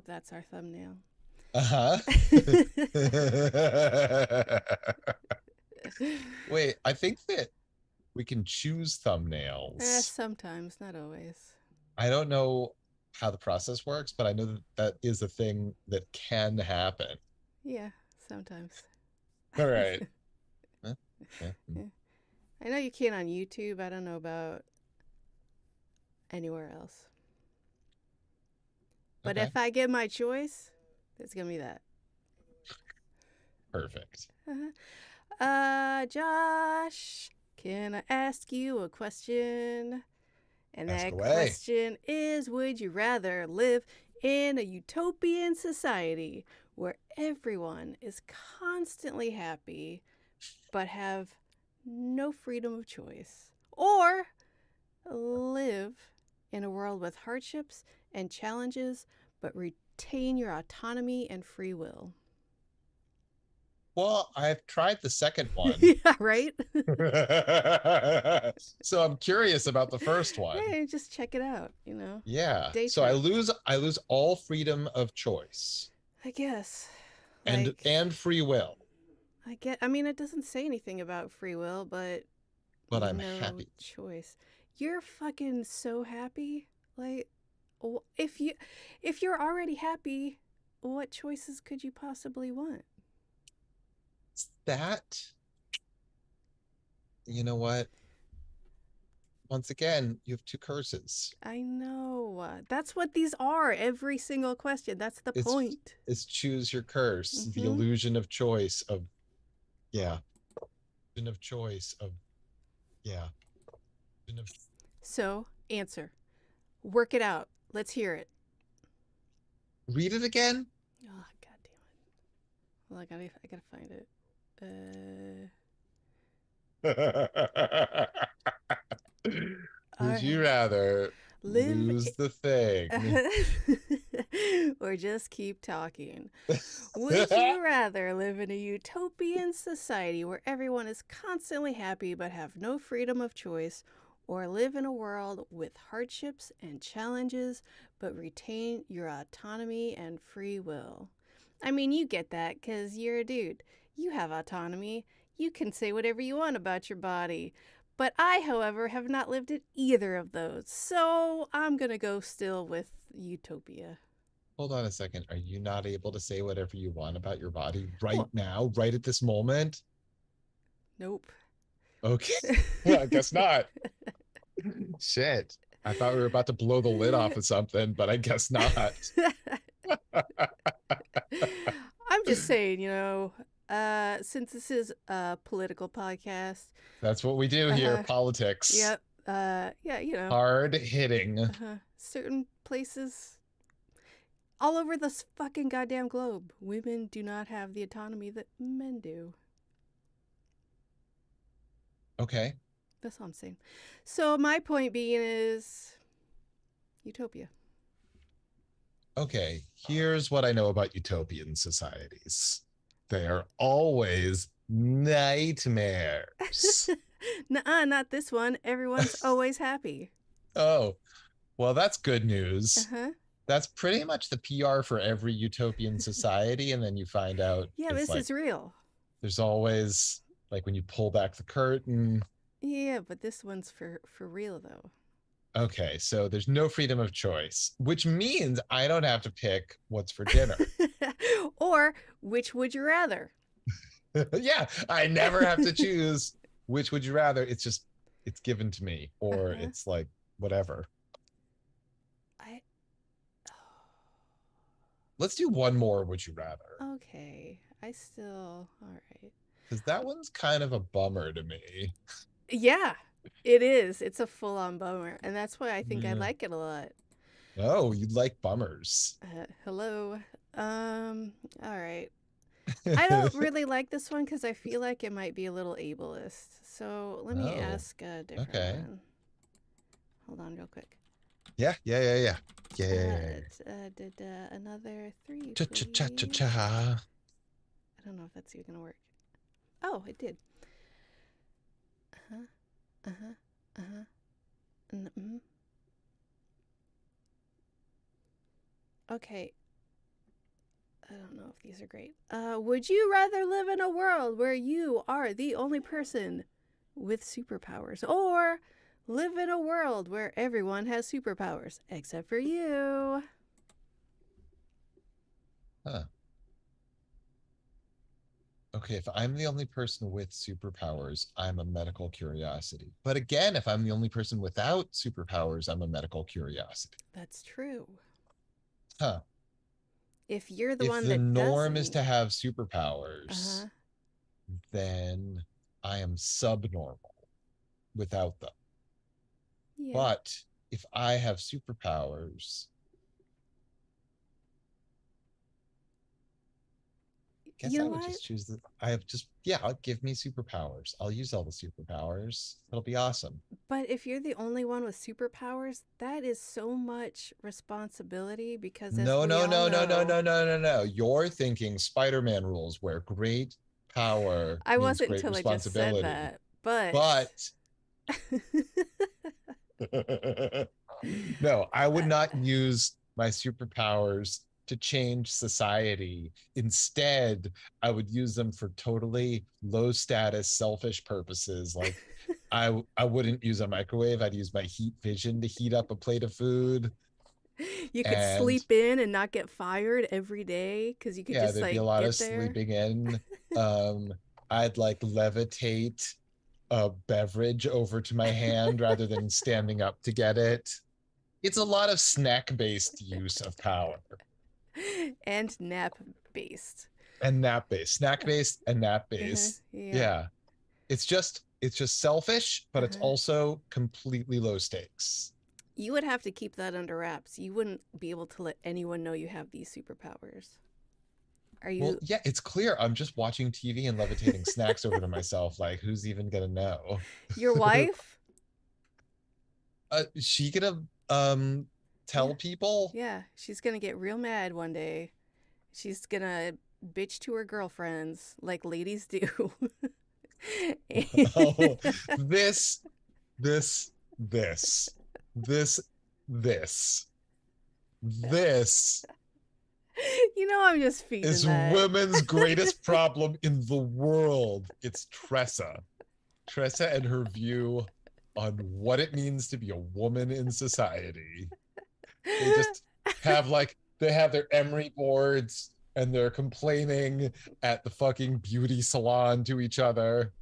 That's our thumbnail. Uh-huh. Wait, I think that we can choose thumbnails. Sometimes, not always. I don't know how the process works, but I know that that is a thing that can happen. Yeah, sometimes. All right. Huh? Yeah. I know you can on YouTube. I don't know about anywhere else. But Okay. if I get my choice, it's gonna be that. Perfect. Josh, can I ask you a question? And Ask that away. question is, would you rather live in a utopian society where everyone is constantly happy but have no freedom of choice? Or live in a world with hardships and challenges but retain your autonomy and free will? Well, I've tried the second one. Yeah, right? So I'm curious about the first one. Hey, just check it out. Yeah. Day So I trip, lose I lose all freedom of choice I guess. and Like, and free will, I mean, it doesn't say anything about free will, but but I'm no happy. choice. You're fucking so happy. Like, if you're already happy, what choices could you possibly want? That, you know what? Once again, you have two curses. I know. That's what these are. Every single question. That's the It's point. it's choose your curse, the Mm-hmm. illusion of choice of yeah, illusion of choice of yeah, illusion of So, answer. Work it out. Let's hear it. read it again. Oh, god damn it. Well, I gotta find it. Uh, all Would you right. rather Live lose the thing? or just keep talking. Would you rather live in a utopian society where everyone is constantly happy but have no freedom of choice, or live in a world with hardships and challenges but retain your autonomy and free will? I mean, you get that because you're a dude. You have autonomy. You can say whatever you want about your body. But I, however, have not lived in either of those. So I'm going to go still with utopia. Hold on a second. Are you not able to say whatever you want about your body right Well, now, right at this moment? nope. Okay. Well, I guess not. Shit. I thought we were about to blow the lid off of something, but I guess not. I'm just saying, since this is a political podcast, That's what we do here, uh, politics. yep, yeah, Hard hitting. certain places all over this fucking goddamn globe, women do not have the autonomy that men do. Okay. That's all I'm saying. So my point being is utopia. Okay. Here's what I know about utopian societies. They are always nightmares. Nuh-uh, not this one. Everyone's always happy. Oh, well, that's good news. Uh-huh. That's pretty much the PR for every utopian society. And then you find out Yeah, it's this like is real. there's always, like, when you pull back the curtain. Yeah, but this one's for real though. Okay, so there's no freedom of choice, which means I don't have to pick what's for dinner. Or which would you rather? Yeah, I never have to choose which would you rather. It's just, it's given to me, or Uh-huh. it's like whatever. I Let's do one more would you rather, okay. I still all right. because that one's kind of a bummer to me. Yeah, it is. It's a full-on bummer, and that's why I think I Yeah. like it a lot. Oh, you'd like bummers. Hello. All right. I don't really like this one because I feel like it might be a little ableist. So let me Oh, ask a different okay. one. Hold on, real quick. Yeah, yeah, yeah, yeah. Yeah, yeah, yeah, yeah. Did another three, Cha cha cha cha please? cha. I don't know if that's even gonna work. Oh, it did. Uh huh. Uh huh. Uh huh. Mm-hmm. Okay. I don't know if these are great. Would you rather live in a world where you are the only person with superpowers, or live in a world where everyone has superpowers except for you? Huh. Okay, if I'm the only person with superpowers, I'm a medical curiosity. But again, if I'm the only person without superpowers, I'm a medical curiosity. That's true. Huh. If you're the If one the that norm is doesn't, to have uh huh. superpowers, then I am subnormal without them. Yeah. But if I have superpowers, You guess know I would what? just choose the I have just yeah, I'll give me superpowers. I'll use all the superpowers. It'll be awesome. But if you're the only one with superpowers, that is so much responsibility because, as No, we no, all no, no, no, know, no, no, no, no. You're thinking Spider-Man rules where great power I means wasn't great until I just said responsibility. that, but But no, I would not use my superpowers to change society. Instead, I would use them for totally low status, selfish purposes. Like I wouldn't use a microwave. I'd use my heat vision to heat up a plate of food. you could And sleep in and not get fired every day because you could yeah, just there'd be a like lot of get there. sleeping in. Um, I'd like levitate a beverage over to my hand rather than standing up to get it. It's a lot of snack-based use of power. And nap based. And nap-based. Snack-based and Uh-huh. nap-based. Yeah. Yeah. It's just selfish, but it's Uh-huh. also completely low stakes. You would have to keep that under wraps. You wouldn't be able to let anyone know you have these superpowers. Are Well, you yeah, it's clear. I'm just watching TV and levitating snacks over to myself. Like, who's even gonna know? your wife? She gonna Yeah. tell people? Yeah. She's going to get real mad one day. She's going to bitch to her girlfriends like ladies do. Oh, this, this, this, this, this, this You know, I'm just feeding is that. women's greatest problem in the world. It's Tressa. Tressa and her view on what it means to be a woman in society. They just they have their Emery boards and they're complaining at the fucking beauty salon to each other.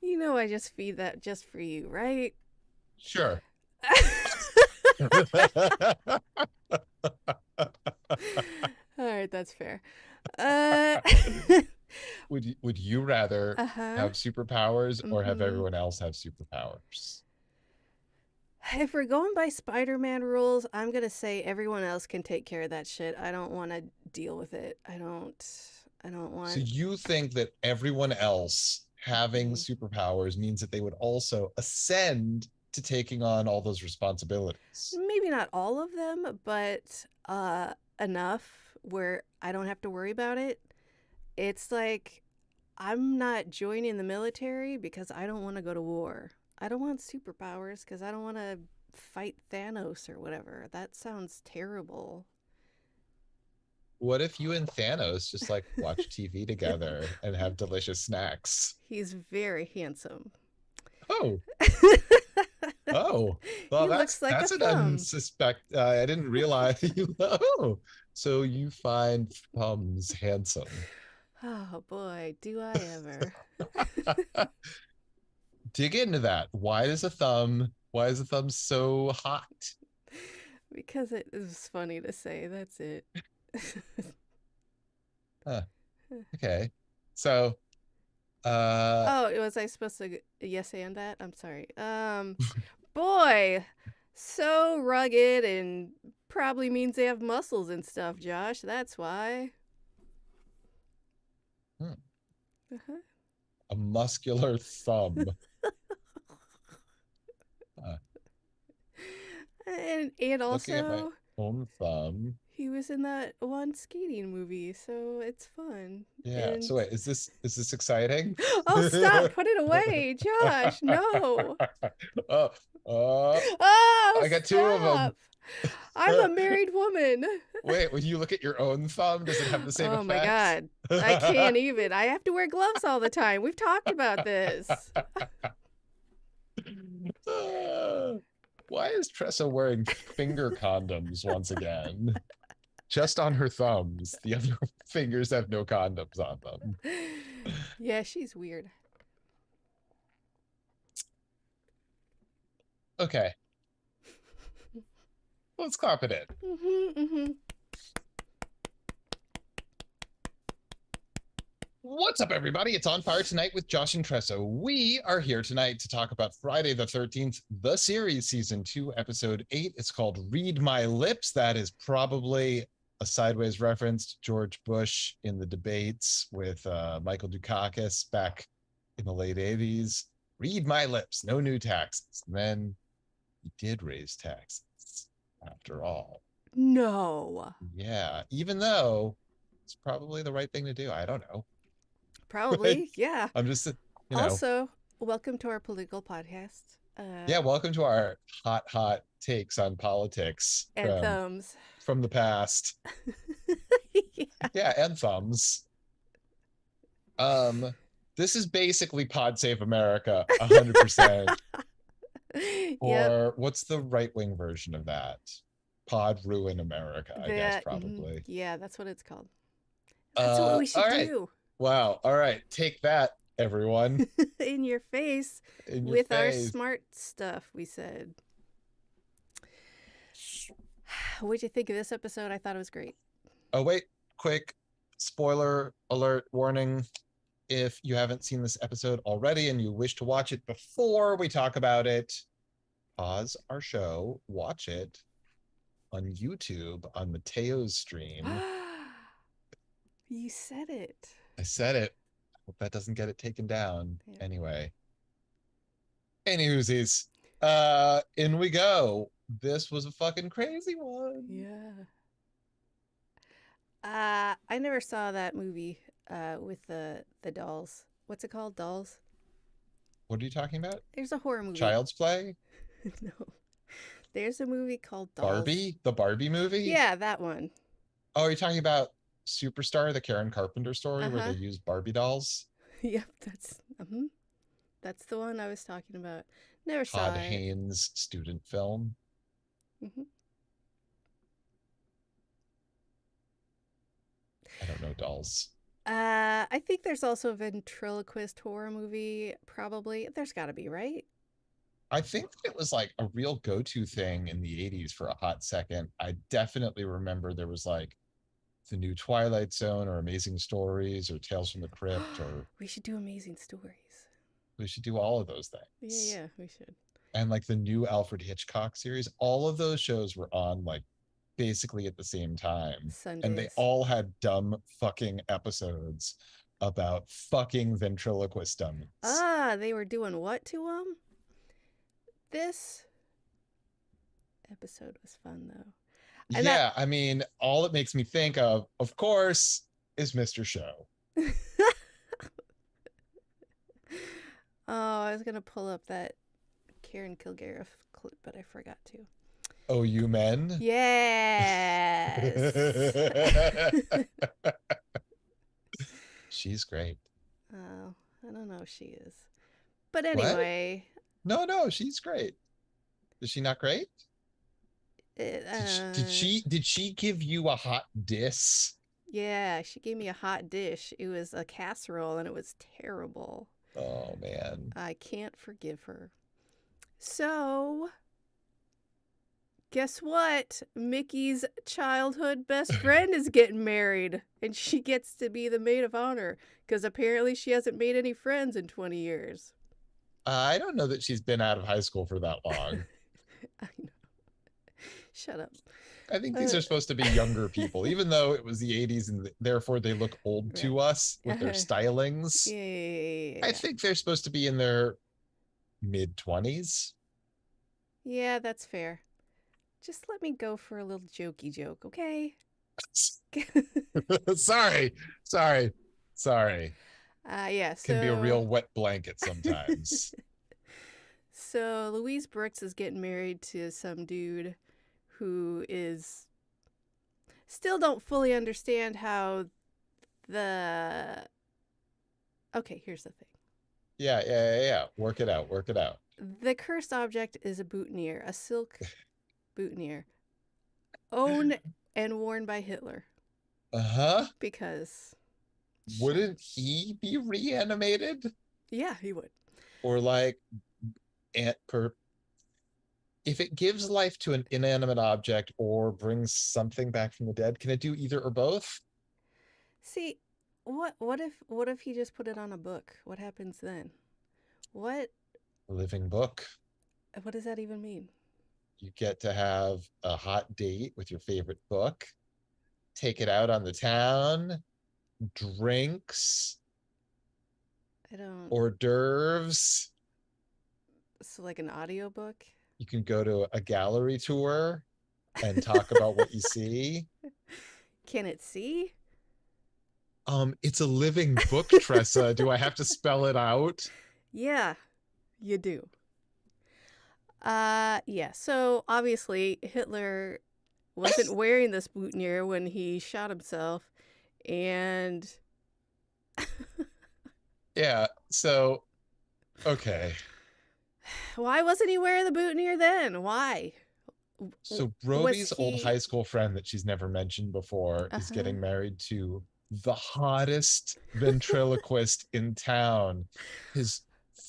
You know, I just feed that just for you, right? Sure. All right, that's fair. Uh, Would you rather uh-huh. have superpowers or have Mm-hmm. everyone else have superpowers? If we're going by Spider-Man rules, I'm gonna say everyone else can take care of that shit. I don't want to deal with it. I don't. I don't So want. you think that everyone else having Mhm. superpowers means that they would also ascend to taking on all those responsibilities? Maybe not all of them, but enough where I don't have to worry about it. It's like I'm not joining the military because I don't want to go to war. I don't want superpowers because I don't want to fight Thanos or whatever. That sounds terrible. What if you and Thanos just like watch TV together and have delicious snacks? He's very handsome. Oh, oh, well, He that's looks like a that's an thumb. unsuspect. I didn't realize you. Oh, so you find thumbs handsome? Oh boy, do I ever. Dig into that. Why is a thumb? Why is a thumb so hot? Because it is funny to say, that's it. Huh, okay, so uh, Oh, was I supposed to yes and that? I'm sorry. Boy, so rugged and probably means they have muscles and stuff, Josh. That's why. hmm, Uh-huh. a muscular thumb. Uh, And Looking at my also own thumb. he was in that one skating movie, so it's fun. Yeah. And So wait, is this exciting? oh, stop! Put it away, Josh. No. Oh, oh, Oh, I got two of them. stop. I'm a married woman. Wait, when you look at your own thumb, does it have the same Oh my effect? God. I can't even. I have to wear gloves all the time. We've talked about this. Why is Tressa wearing finger condoms once again? Just on her thumbs. The other fingers have no condoms on them. Yeah, she's weird. Okay. Let's clap it in. What's up, everybody? It's On Fire Tonight with Josh and Tressa. We are here tonight to talk about Friday the 13th, the series, season 2, episode 8. It's called Read My Lips. That is probably a sideways reference to George Bush in the debates with Michael Dukakis back in the late 80s. Read my lips, no new taxes. And then he did raise taxes after all. No. Yeah, even though it's probably the right thing to do. I don't know. Probably, yeah. I'm just, Also, welcome to our political podcast. Yeah, welcome to our hot takes on politics and thumbs from the past. Yeah, and thumbs. This is basically Pod Save America 100%. Or what's the right-wing version of that? Pod Ruin America, I guess, probably. Yeah, that's what it's called. That's what we should do. Wow. All right. Take that, everyone. In your face. With our smart stuff, we said. What'd you think of this episode? I thought it was great. Oh, wait. Quick spoiler alert warning. If you haven't seen this episode already and you wish to watch it before we talk about it, pause our show, watch it on YouTube on Mateo's stream. You said it. I said it. Hope that doesn't get it taken down. Yeah. Anyway. Anywhoosies. In we go. This was a fucking crazy one. Yeah. I never saw that movie with the dolls. What's it called? Dolls? What are you talking about? There's a horror movie. Child's Play? No. There's a movie called Dolls. Barbie? The Barbie movie? Yeah, that one. Oh, are you talking about Superstar, the Karen Carpenter story where they use Barbie dolls? Yep, that's the one I was talking about. Never saw it. Todd Haynes student film. I don't know dolls. I think there's also a ventriloquist horror movie, probably. There's got to be, right? I think it was like a real go-to thing in the 80s for a hot second. I definitely remember there was like the new Twilight Zone or Amazing Stories or Tales from the Crypt. Or we should do Amazing Stories. We should do all of those things. Yeah, we should. And like the new Alfred Hitchcock series, all of those shows were on like basically at the same time. Sundays. And they all had dumb fucking episodes about fucking ventriloquist dummies. They were doing what to them? This episode was fun though. And yeah, I mean, all it makes me think of course, is Mr. Show. I was going to pull up that Karen Kilgariff clip, but I forgot to. Oh, you men? Yes. She's great. Oh, I don't know if she is. But anyway. What? No, she's great. Is she not great? Did she give you a hot diss? Yeah, she gave me a hot dish. It was a casserole and it was terrible. Oh man. I can't forgive her. So, guess what? Mickey's childhood best friend is getting married and she gets to be the maid of honor because apparently she hasn't made any friends in 20 years. I don't know that she's been out of high school for that long. I know. Shut up. I think these are supposed to be younger people, even though it was the 80s and therefore they look old to us with their stylings. Yeah. I think they're supposed to be in their mid-20s. Yeah, that's fair. Just let me go for a little jokey joke, okay? Sorry. Yeah, so... Can be a real wet blanket sometimes. So Louise Brooks is getting married to some dude who is still don't fully understand how the. Okay, here's the thing. Yeah. Work it out. The cursed object is a boutonniere, a silk boutonniere, owned and worn by Hitler. Uh-huh. Because. Wouldn't he be reanimated? Yeah, he would. Or like, if it gives life to an inanimate object or brings something back from the dead, can it do either or both? See, what if he just put it on a book? What happens then? What A living book. what does that even mean? You get to have a hot date with your favorite book, take it out on the town, drinks, I don't. hors d'oeuvres. So like an audiobook? You can go to a gallery tour and talk about what you see. Can it see? It's a living book, Tressa. Do I have to spell it out? Yeah, you do. Yeah. So obviously Hitler wasn't wearing this boutonniere when he shot himself, and Yeah. So, okay. why wasn't he wearing the boutonniere then? Why? So Was Roby's old he? high school friend that she's never mentioned before is Uh-huh. getting married to the hottest ventriloquist in town. His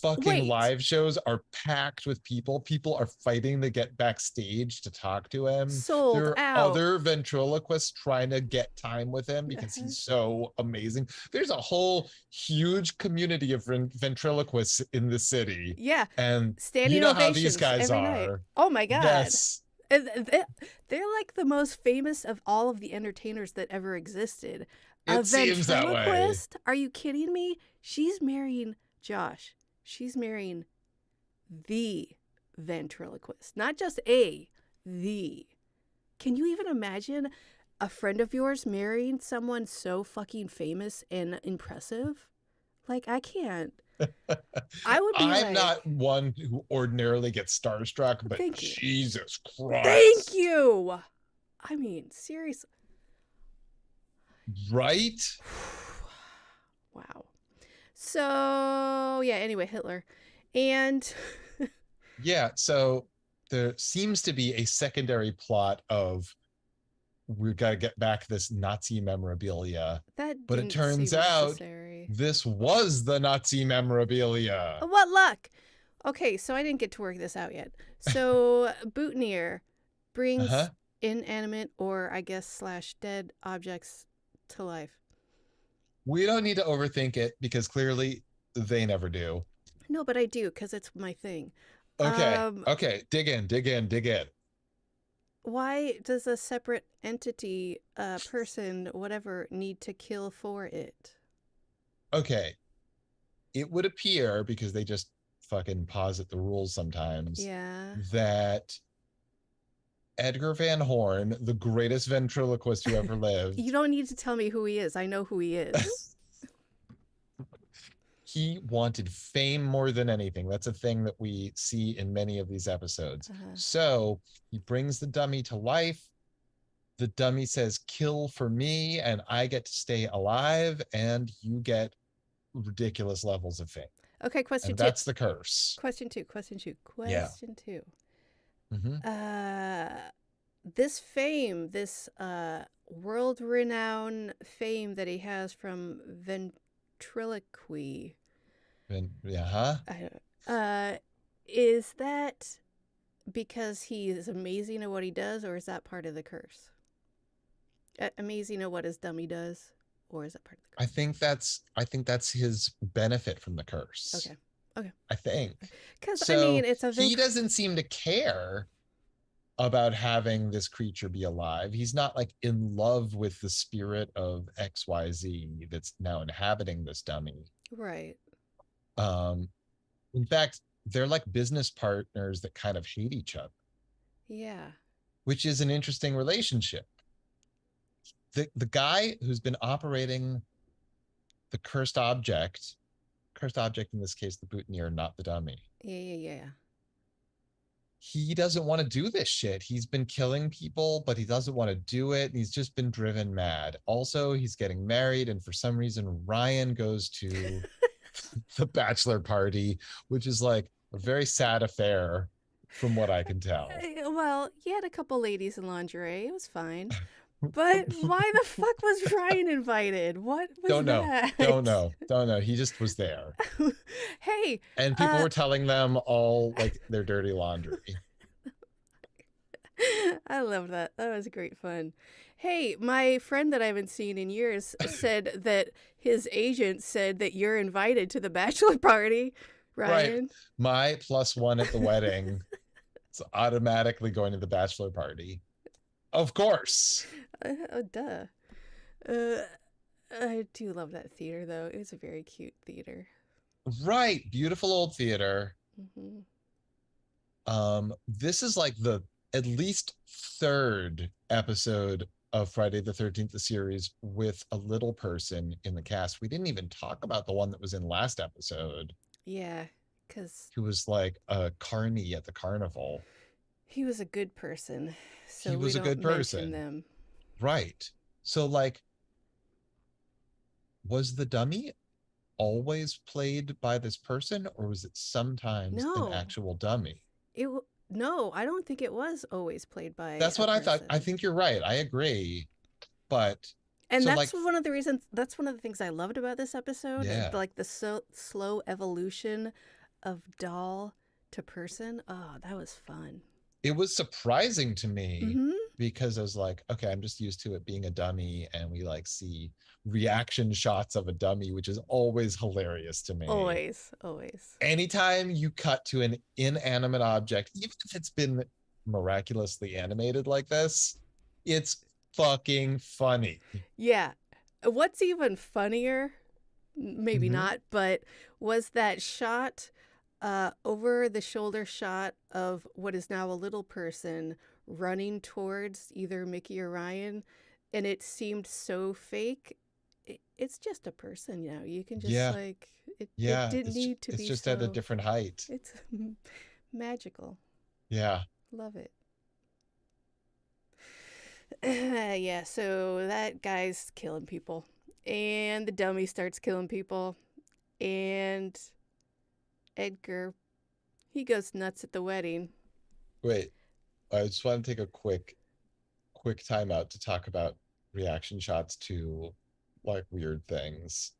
fucking Wait. live shows are packed with people. People are fighting to get backstage to talk to him. Sold There are out. other ventriloquists trying to get time with him because Uh-huh. he's so amazing. There's a whole huge community of ventriloquists in the city. Yeah. And you Standing know how these ovations guys every night. are. Oh my god. Yes. They're like the most famous of all of the entertainers that ever existed. A It seems that way. ventriloquist? Are you kidding me? She's marrying Josh. She's marrying the ventriloquist. Not just the. Can you even imagine a friend of yours marrying someone so fucking famous and impressive? Like, I can't. I would be I'm like, not one who ordinarily gets starstruck, but thank you. Jesus Thank Christ. you. I mean, seriously. Right? Wow. So, yeah, anyway, Hitler. And Yeah. So there seems to be a secondary plot of we've got to get back this Nazi memorabilia. that But it didn't turns seem out necessary. this was the Nazi memorabilia. What luck. Okay, so I didn't get to work this out yet. So, boutonniere brings Uh-huh. inanimate or I guess slash dead objects to life. We don't need to overthink it because clearly they never do. No, but I do because it's my thing. Okay. Um, Okay. Dig in. why does a separate entity, person, whatever, need to kill for it? Okay. It would appear, because they just fucking posit the rules sometimes, Yeah. that Edgar Van Horn, the greatest ventriloquist who ever lived, You don't need to tell me who he is. I know who he is. he wanted fame more than anything. That's a thing that we see in many of these episodes. Uh-huh. So he brings the dummy to life. The dummy says, kill for me, and I get to stay alive, and you get ridiculous levels of fame. Okay, question And two. that's the curse. Question two. Yeah. Question two. Mm-hmm. This fame, this world-renowned fame that he has from ventriloquy, Yeah. is that because he is amazing at what he does, or is that part of the curse? Amazing at what his dummy does, or is that part of the curse? I think that's his benefit from the curse. Okay. I think. Because So I mean, it's a he doesn't seem to care about having this creature be alive. He's not like in love with the spirit of XYZ that's now inhabiting this dummy. right. In fact, they're like business partners that kind of hate each other. Yeah. Which is an interesting relationship. The guy who's been operating the cursed object in this case, the boutonniere, not the dummy. Yeah. he doesn't want to do this shit. He's been killing people, but he doesn't want to do it. And he's just been driven mad. Also, he's getting married, and for some reason, Ryan goes to the bachelor party, which is like a very sad affair, from what I can tell. Well, he had a couple ladies in lingerie. It was fine. But why the fuck was Ryan invited? What was Don't know. that? Don't know. Don't know. He just was there. Hey, And people were telling them all like their dirty laundry. I love that. That was great fun. Hey, my friend that I haven't seen in years said that his agent said that you're invited to the bachelor party, Right. Ryan. My plus one at the wedding is automatically going to the bachelor party. Of course. Oh, duh. Uh, I do love that theater, though. It was a very cute theater. Right. Beautiful old theater. Hmm. This is like the at least third episode of Friday the 13th, the series, with a little person in the cast. We didn't even talk about the one that was in last episode, Yeah, because who was like a carny at the carnival. he was a good person, He so we was a don't good mention person. them. Right. So, like, was the dummy always played by this person, or was it sometimes an No, actual dummy? no, I don't think it was always played by That's a what I thought. I person. think you're right. I agree. But And so, that's like, one of the reasons, that's one of the things I loved about this episode, yeah, like the slow evolution of doll to person. Oh, that was fun. it was surprising to me Mm-hmm. because I was like, okay, I'm just used to it being a dummy, and we like see reaction shots of a dummy, which is always hilarious to me. Always, always. Anytime you cut to an inanimate object, even if it's been miraculously animated like this, it's fucking funny. Yeah. What's even funnier, maybe Mm-hmm. not, but was that shot, over the shoulder shot of what is now a little person running towards either Mickey or Ryan, and it seemed so fake. It's just a person, you can just Yeah, like it yeah. didn't need to It's be just at a so. different height. It's magical. Yeah. Love it. Yeah, so that guy's killing people. And the dummy starts killing people. And Edgar, he goes nuts at the wedding. Wait, I just want to take a quick time out to talk about reaction shots to like weird things.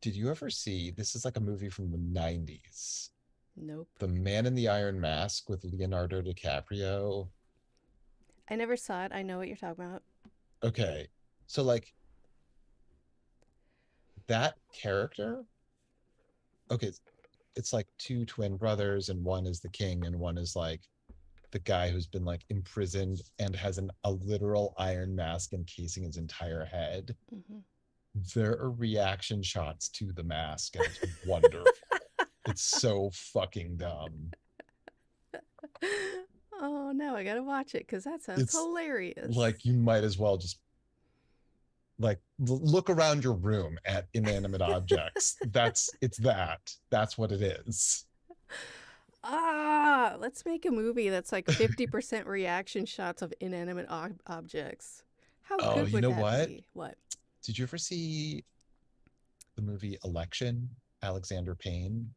Did you ever see, this is like a movie from the 90s, Nope. The Man in the Iron Mask with Leonardo DiCaprio? I never saw it. I know what you're talking about. Okay. So like that character, okay, it's like two twin brothers, and one is the king and one is like the guy who's been like imprisoned and has a literal iron mask encasing his entire head. Hmm. There are reaction shots to the mask, and it's wonderful. It's so fucking dumb. Oh, now I gotta watch it because that sounds It's hilarious. like you might as well just like look around your room at inanimate objects. That's what it is. Ah, let's make a movie that's like 50% reaction shots of inanimate objects. How Oh, good you would know that what? be? What? Did you ever see the movie Election? Alexander Payne.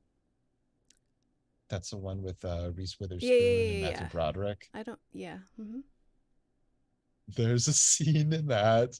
That's the one with Reese Yeah, yeah, Witherspoon and yeah, Matthew yeah. Broderick. I don't, yeah. Hmm. There's a scene in that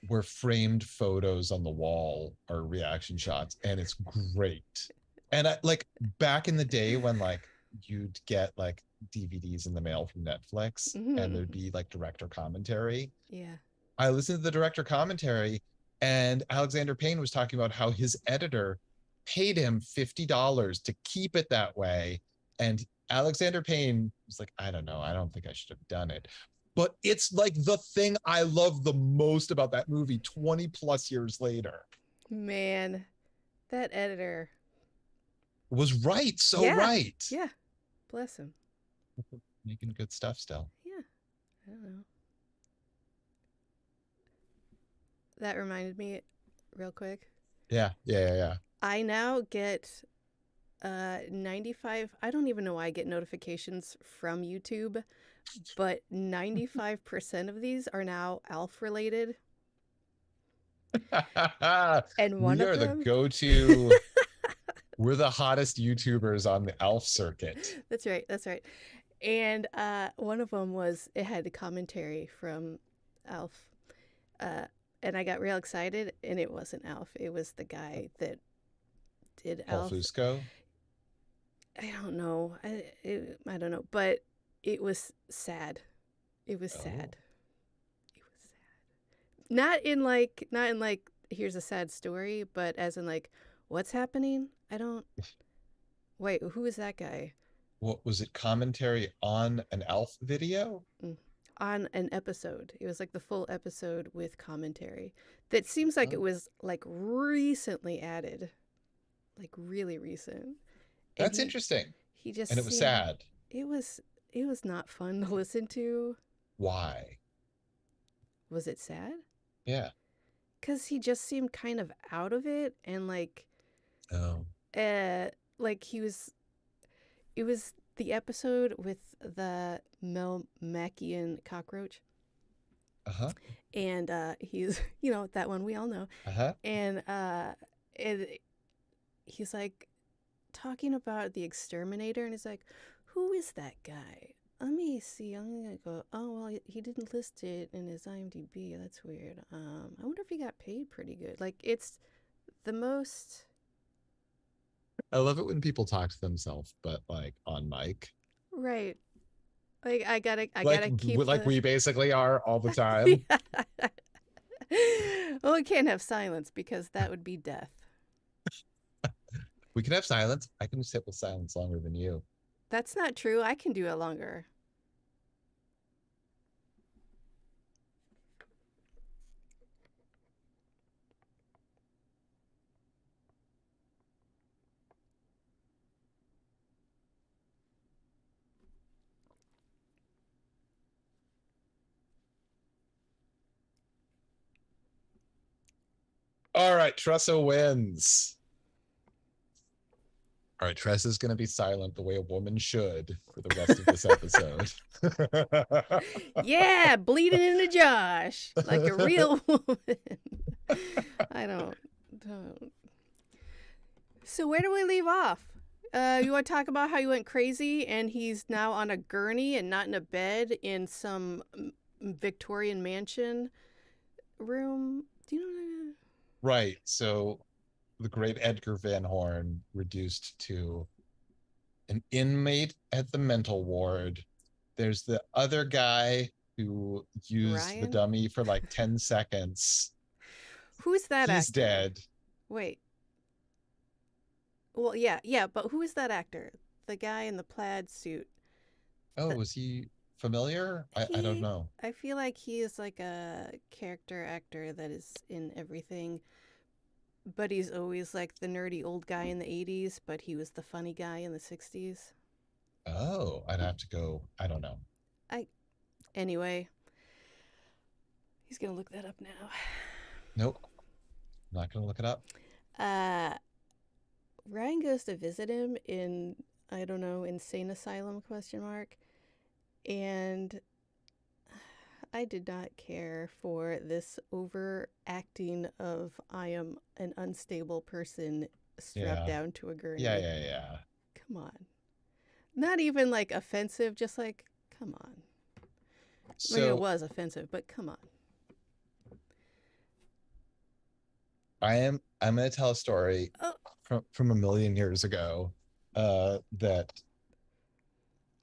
where framed photos on the wall are reaction shots, and it's great. And I, like back in the day when like you'd get like DVDs in the mail from Netflix and there'd Hmm. be like director commentary. Yeah. I listened to the director commentary, and Alexander Payne was talking about how his editor paid him $50 to keep it that way. And Alexander Payne was like, I don't know, I don't think I should have done it. But it's like the thing I love the most about that movie 20 plus years later. Man, that editor. Was right, so Yeah. right. Yeah. Bless him. Making good stuff still. Yeah. I don't know. That reminded me real quick. Yeah. I now get 95, I don't even know why I get notifications from YouTube, but 95% of these are now ALF related. And one We of are the them, go-to. We're the hottest YouTubers on the ALF circuit. that's right, that's right. And one of them was, it had a commentary from ALF. Uh, and I got real excited, and it wasn't ALF. It was the guy that did Paul ALF. Fusco. I don't know. I don't know. But it was sad. It was Oh, sad. It was sad. Not in like, here's a sad story, but as in like, what's happening? I don't. Wait, who is that guy? what was it? Commentary on an ALF video? Mm. On an episode. It was like the full episode with commentary. That seems like Oh, it was like recently added. Like really recent. And that's interesting. he just And it was seemed, sad. it was it was not fun to listen to. Why? Was it sad? Yeah. Cuz he just seemed kind of out of it, and Oh. uh like he was, it was the episode with the Melmacian cockroach, Uh-huh. and he's that one we all know. Uh-huh. And it, he's like talking about the exterminator, and he's like, who is that guy? Let me see. I'm gonna go, oh well, he didn't list it in his IMDb. That's weird. I wonder if he got paid pretty good. Like, it's the most. I love it when people talk to themselves, but like on mic. Right. Like, I Like gotta keep like the. we basically are all the time. Yeah. Well, we can't have silence because that would be death. We can have silence. I can sit with silence longer than you. That's not true. I can do it longer. All right, Tressa wins. All right, Tressa's going to be silent the way a woman should for the rest of this episode. Yeah, bleeding into Josh like a real woman. I don't. So where do we leave off? You want to talk about how you went crazy and he's now on a gurney and not in a bed in some Victorian mansion room? Do you know what I mean? Right. So the great Edgar Van Horn reduced to an inmate at the mental ward. There's the other guy who used the Ryan? dummy for like 10 seconds. Who's that He's actor? dead. Wait. Well, yeah, but who is that actor? The guy in the plaid suit. Oh, The, was he familiar? I don't he, know. I feel like he is like a character actor that is in everything, but he's always like the nerdy old guy in the 80s, but he was the funny guy in the 60s. Oh, I'd have to go. I don't know. I Anyway, he's going to look that up now. Nope. I'm not going to look it up. Uh Ryan goes to visit him in, I don't know, insane asylum question mark, and I did not care for this overacting of I am an unstable person strapped Yeah. down to a Yeah, gurney. yeah, yeah. Come on. Not even like offensive, just like, come on. I mean, it So was offensive, but come on. I'm going to tell a story Oh, from a million years ago. That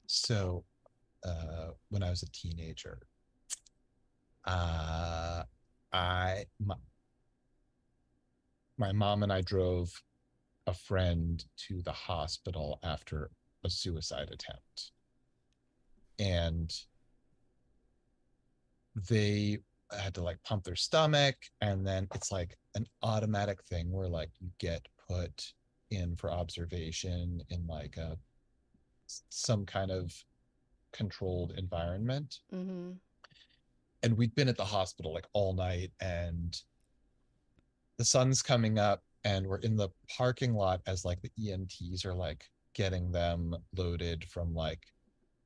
so when I was a teenager, uh, I my mom and I drove a friend to the hospital after a suicide attempt, and they had to like pump their stomach, and then it's like an automatic thing where like you get put in for observation in like a some kind of controlled environment. mm-hmm. And we'd been at the hospital like all night, and the sun's coming up, and we're in the parking lot as like the EMTs are like getting them loaded from like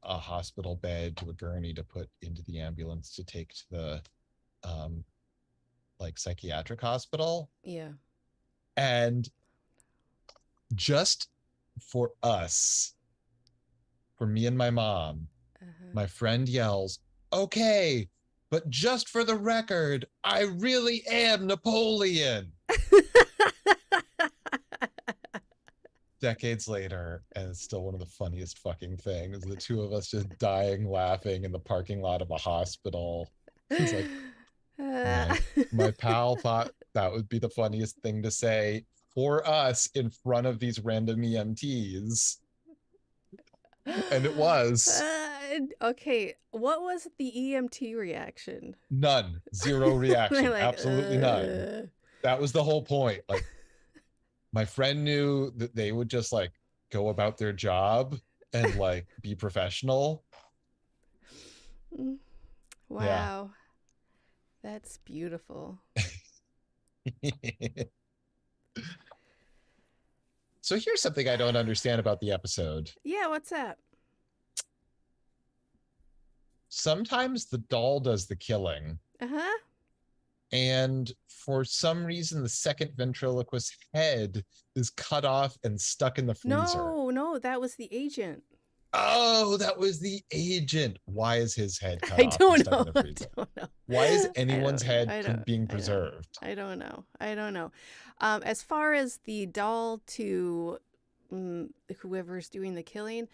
a hospital bed to a gurney to put into the ambulance to take to the like psychiatric hospital. Yeah. And just for us, for me and my mom, Uh-huh. my friend yells, "Okay, but just for the record, I really am Napoleon." Decades later, and it's still one of the funniest fucking things. The two of us just dying laughing in the parking lot of a hospital. It's like, Uh, my pal thought that would be the funniest thing to say for us in front of these random EMTs. And it was. okay, what was the EMT reaction? None. Zero They're reaction. like, Absolutely none. That was the whole point. Like, my friend knew that they would just like go about their job and like be professional. Yeah. Wow. That's beautiful. So here's something I don't understand about the episode. Yeah, what's that? Sometimes the doll does the killing. Uh-huh. And for some reason, the second ventriloquist's head is cut off and stuck in the freezer. No, that was the agent. Oh, that was the agent. Why is his head cut I off don't and stuck know. in the freezer? I don't know. Why is anyone's head being I preserved? don't know. I don't know. As far as the doll to whoever's doing the killing,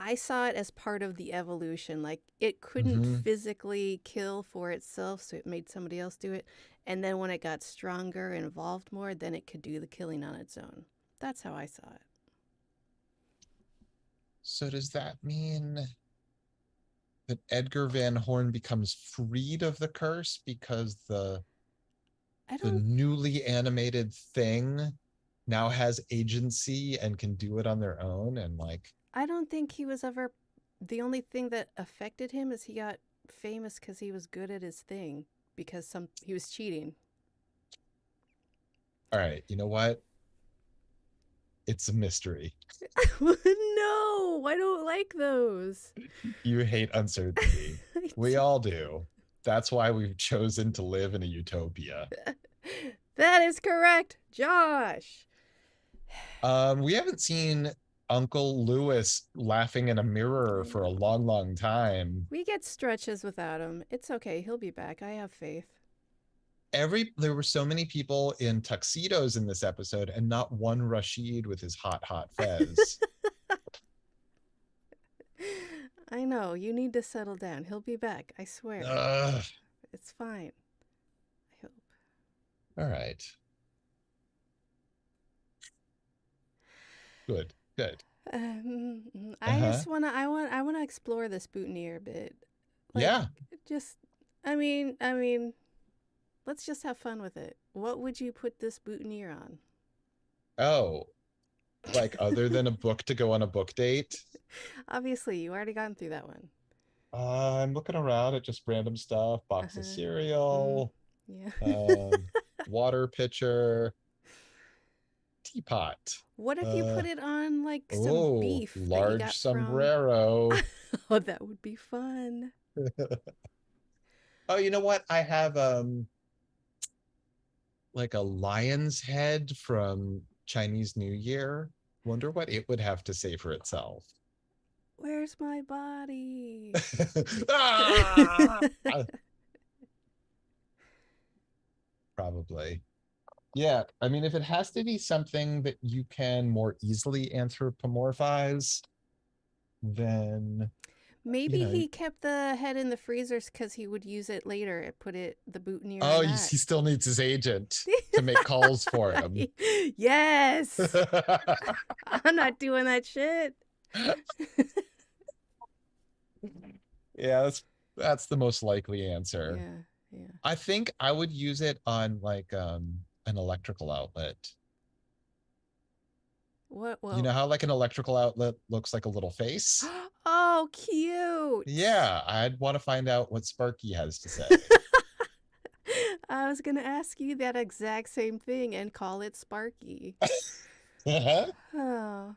I saw it as part of the evolution. Like it couldn't physically kill for itself, so it made somebody else do it. And then when it got stronger and evolved more, then it could do the killing on its own. That's how I saw it. So does that mean that Edgar Van Horn becomes freed of the curse because the newly animated thing now has agency and can do it on their own? And like, I don't think he was ever. The only thing that affected him is he got famous because he was good at his thing because he was cheating. all right, you know what? It's a mystery. No, I don't like those. You hate uncertainty. We all do. That's why we've chosen to live in a utopia. That is correct, Josh. We haven't seen Uncle Lewis laughing in a mirror for a long, long time. We get stretches without him. It's okay. He'll be back. I have faith. There were so many people in tuxedos in this episode and not one Rashid with his hot fez. I know. You need to settle down. He'll be back. I swear. It's fine. I hope. All right. Good. I just I want to explore this boutonniere a bit. Like, yeah. I mean, let's just have fun with it. What would you put this boutonniere on? Oh, like other than a book to go on a book date? Obviously, you already gotten through that one. I'm looking around at just random stuff. Box of cereal. Yeah. Water pitcher. Teapot. What if you put it on like some beef? Large sombrero. Oh, that would be fun. Oh, you know what? I have like a lion's head from Chinese New Year. Wonder what it would have to say for itself. Where's my body? Probably. Yeah, I mean, if it has to be something that you can more easily anthropomorphize, then maybe he kept the head in the freezers because he would use it later and put the boutonniere. Oh, he still needs his agent to make calls for him. Yes. I'm not doing that shit. Yeah, that's the most likely answer. Yeah. I think I would use it on like an electrical outlet. What? You know how like an electrical outlet looks like a little face? Oh, cute. Yeah, I'd want to find out what Sparky has to say. I was gonna ask you that exact same thing and call it Sparky. Oh,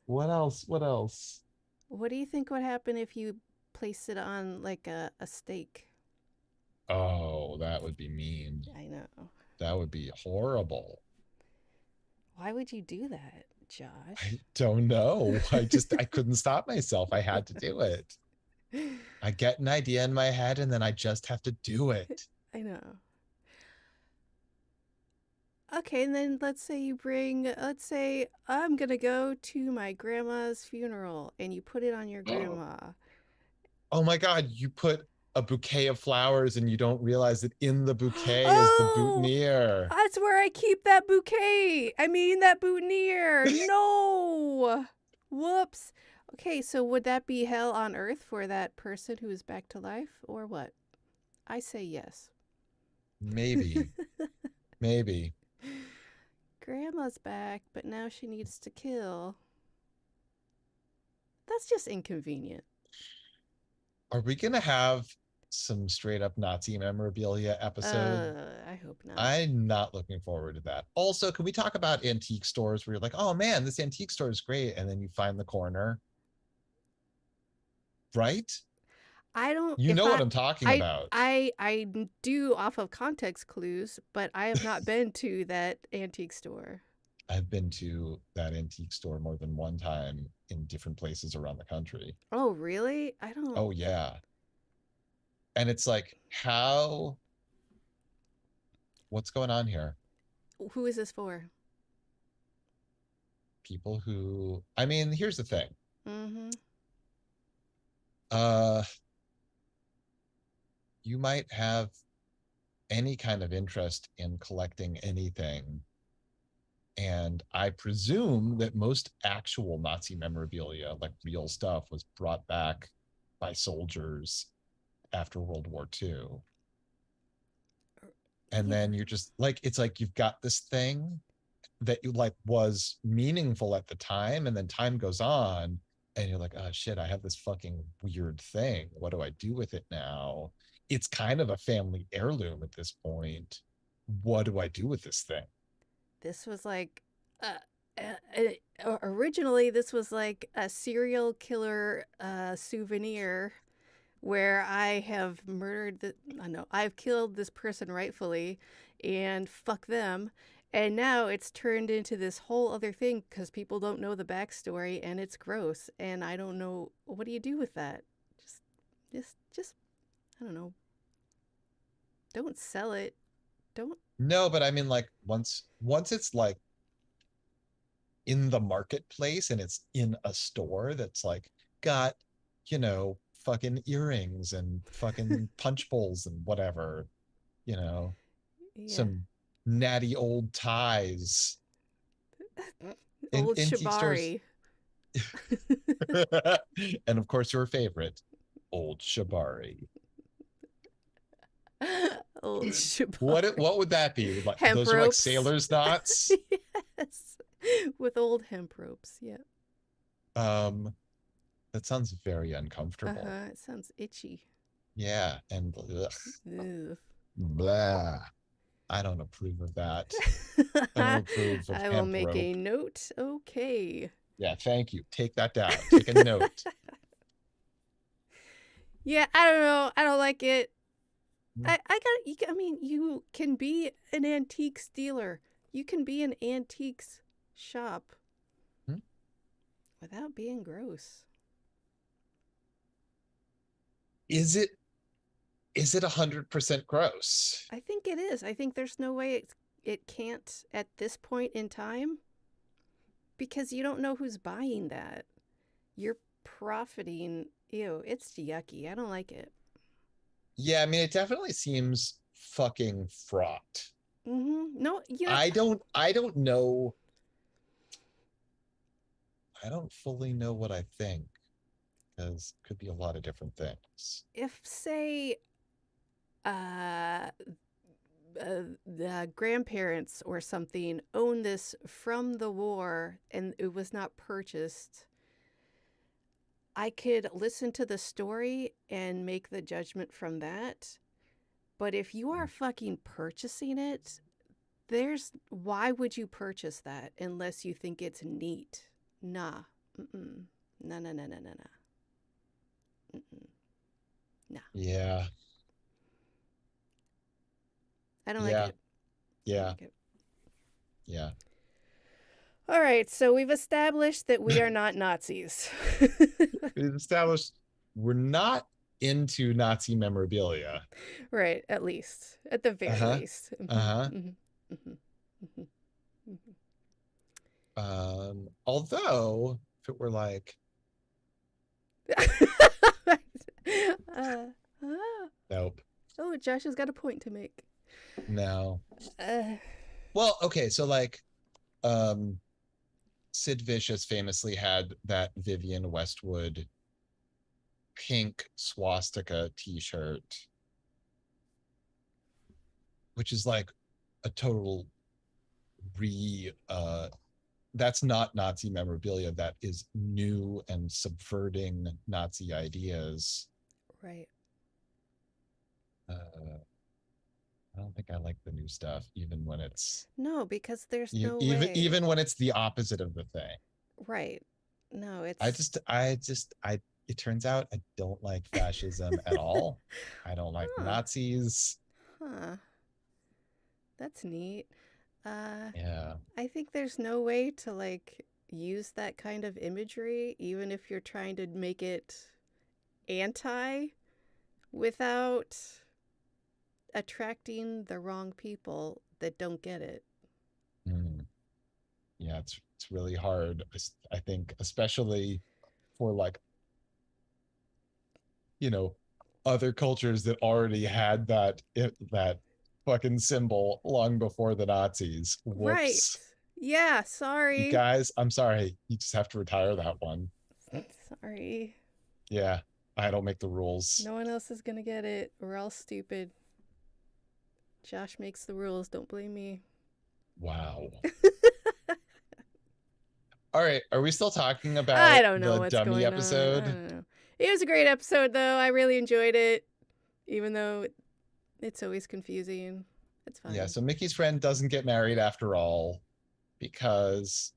What else? What else? what do you think would happen if you place it on like a steak? Oh, that would be mean. I know. That would be horrible. Why would you do that, I Josh? don't know. I couldn't stop myself. I had to do it. I get an idea in my head and then I just have to do it. I know. Okay, and then let's say I'm gonna go to my grandma's funeral and you put it on your grandma. Oh my God, you put a bouquet of flowers and you don't realize that in the bouquet is the Oh, boutonniere. that's where I keep that bouquet. I mean, that boutonniere. No. Whoops. Okay, so would that be hell on earth for that person who is back to life or what? I say yes. Maybe, maybe. Grandma's back, but now she needs to kill. That's just inconvenient. Are we going to have some straight up Nazi memorabilia episode? I hope not. I'm not looking forward to that. Also, can we talk about antique stores where you're like, oh man, this antique store is great. And then you find the corner, right? I don't You if know what I'm talking about. I do off of context clues, but I have not been to that antique store. I've been to that antique store more than one time in different places around the country. Oh, really? I don't. Oh, yeah. And it's like, what's going on here? Who is this for? People who, I mean, here's the thing. Mm-hmm. Uh, you might have any kind of interest in collecting anything. And I presume that most actual Nazi memorabilia, like real stuff, was brought back by soldiers after World War II. And Yeah. then you're just like, it's like you've got this thing that you like was meaningful at the time, and then time goes on, and you're like, oh shit, I have this fucking weird thing. What do I do with it now? It's kind of a family heirloom at this point. What do I do with this thing? This was like originally this was like a serial killer souvenir where I have murdered I know I've killed this person rightfully and fuck them. And now it's turned into this whole other thing because people don't know the backstory and it's gross. And I don't know what do you do with that? Just, just I don't know. Don't sell it. Don't. No, but I mean, like once it's like in the marketplace and it's in a store that's like got, fucking earrings and fucking punch bowls and whatever, you know, Yeah. some natty old ties. Old Antique stores. shibari. And of course, your favorite, old shibari. Old What shibari. what would that be? Like Hemp those are like ropes. sailors' knots. Yes. With old hemp ropes. Yeah. Um, that sounds very uncomfortable. It sounds itchy. Yeah, and ugh, Ugh. blah. I don't approve of that. I don't approve of I will hemp make a rope. note. Okay. Yeah, thank you. Take that down. Take a note. Yeah, I don't know. I don't like it. Hmm. I mean, you can be an antiques dealer. You can be an antiques shop Hmm? without being gross. Is it 100% gross? I think it is. I think there's no way it can't at this point in time because you don't know who's buying that. You're profiting. Ew, it's yucky. I don't like it. Yeah, I mean, it definitely seems fucking fraught. No, I don't know. I don't fully know what I think because it could be a lot of different things. if say uh the grandparents or something own this from the war and it was not purchased, I could listen to the story and make the judgment from that. But if you are fucking purchasing it, why would you purchase that unless you think it's neat? Nah. Mm-mm. No, no, no, no, no, no. Mm-mm. Nah. Yeah. I don't like Yeah. it. I don't Yeah. like it. Yeah. All right, so we've established that we are not Nazis. We've established we're not into Nazi memorabilia. Right, at least. At the very Uh-huh. least. Uh-huh. Mhm. Although if it were like uh, nope. oh, Josh has got a point to make. No. Uh, Well, okay, so like um Sid Vicious famously had that Vivienne Westwood pink swastika t-shirt, which is like a total that's not Nazi memorabilia. That is new and subverting Nazi ideas. right. Uh, I don't think I like the new stuff, even when it's No, because there's no even way. even when it's the opposite of the thing. Right. No, I it's. just I just I it turns out I don't like fascism at all. I don't like Huh. Nazis. Huh. That's neat. Uh, Yeah. I think there's no way to like use that kind of imagery, even if you're trying to make it anti, without attracting the wrong people that don't get it. Mm. Yeah, it's really hard. I think especially for like, you know, other cultures that already had that fucking symbol long before the Nazis. Right. Whoops. Yeah, You sorry. guys, I'm sorry. You just have to retire that one. Sorry. Yeah, I don't make the rules. No one else is gonna get it. We're all stupid. Josh makes the rules. Don't blame me. Wow. All right, are we still talking I about don't know the what's dummy going on. I episode? don't know. It was a great episode, though. I really enjoyed it, even though it's always confusing. It's Yeah, fine. so Mickey's friend doesn't get married after all because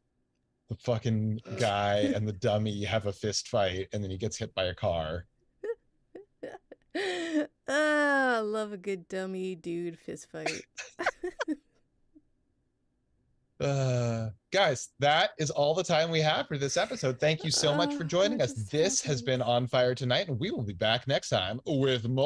the fucking guy and the dummy have a fist fight and then he gets hit by a car. I love a good dummy dude fist fight. Guys, that is all the time we have for this episode. Thank you so much for What joining us. just This has happened? been On Fire Tonight, and we will be back next time with more.